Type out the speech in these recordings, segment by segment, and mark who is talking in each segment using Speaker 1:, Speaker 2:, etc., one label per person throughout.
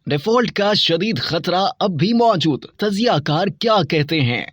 Speaker 1: Default का शदीद खतरा अब भी मौजूद, तजियाकार क्या कहते हैं।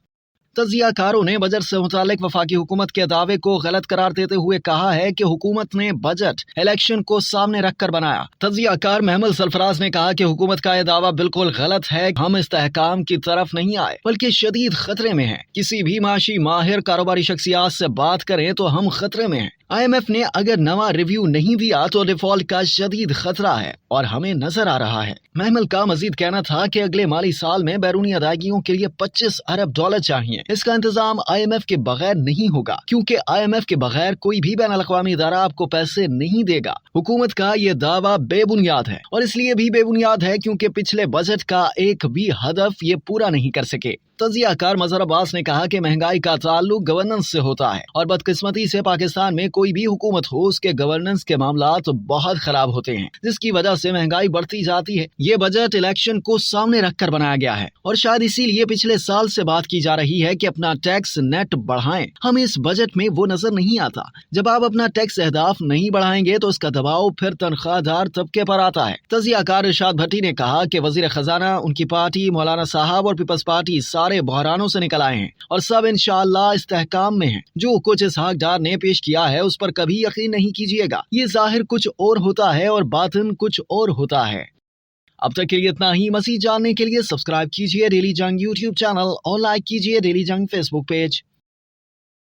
Speaker 1: तजियाकारों ने बजट से मुतालिक वफाकी हुकूमत के दावे को गलत करार देते हुए कहा है कि हुकूमत ने बजट इलेक्शन को सामने रखकर बनाया। तजियाकार महमूद सरफराज ने कहा कि हुकूमत का यह दावा बिल्कुल गलत है। हम इस्तेहकाम की तरफ नहीं आए बल्कि शदीद खतरे में हैं। किसी भी माशी माहिर कारोबारी शख्सियात से बात करें तो हम खतरे में हैं। IMF ने अगर नवा रिव्यू नहीं दिया तो डिफॉल्ट का शदीद खतरा है और हमें नजर आ रहा है। महमल का मजीद कहना था कि अगले माली साल में बैरूनी अदायगियों के लिए $25 अरब चाहिए। इसका इंतजाम IMF के बगैर नहीं होगा क्योंकि IMF के बगैर कोई भी बैन अल-अक़वामी इदारा आपको पैसे नहीं देगा। हुकूमत का ये दावा बेबुनियाद है और इसलिए भी बेबुनियाद है क्योंकि पिछले बजट का एक भी हदफ ये पूरा नहीं कर सके। तजियाकार मजहर अब्बास ने कहा कि महंगाई का ताल्लुक गवर्नेंस से होता है और बदकिस्मती से पाकिस्तान में कोई भी हुकूमत हो उसके गवर्नेंस के मामला तो बहुत खराब होते हैं, जिसकी वजह से महंगाई बढ़ती जाती है। ये बजट इलेक्शन को सामने रखकर बनाया गया है और शायद इसीलिए पिछले साल से बात की जा रही है कि अपना टैक्स नेट बढ़ाएं। हमें इस बजट में वो नजर नहीं आता। जब आप अपना टैक्स अहदाफ नहीं बढ़ाएंगे तो इसका दबाव फिर तनख्वाहदार तबके पर आता है। तजियाकार इरशाद भट्टी ने कहा कि वजीर खजाना, उनकी पार्टी, मौलाना साहब और पीपल्स पार्टी सारे बहरानों से निकल आए हैं और सब इंशाअल्लाह इस्तेहकाम में हैं। जो कुछ इसहाक डार ने पेश किया है उस पर कभी यकीन नहीं कीजिएगा। ये जाहिर कुछ और होता है और बातिन कुछ और होता है। अब तक के लिए इतना ही। मज़ीद जानने के लिए सब्सक्राइब कीजिए डेली जंग यूट्यूब चैनल और लाइक कीजिए डेली जंग फेसबुक पेज।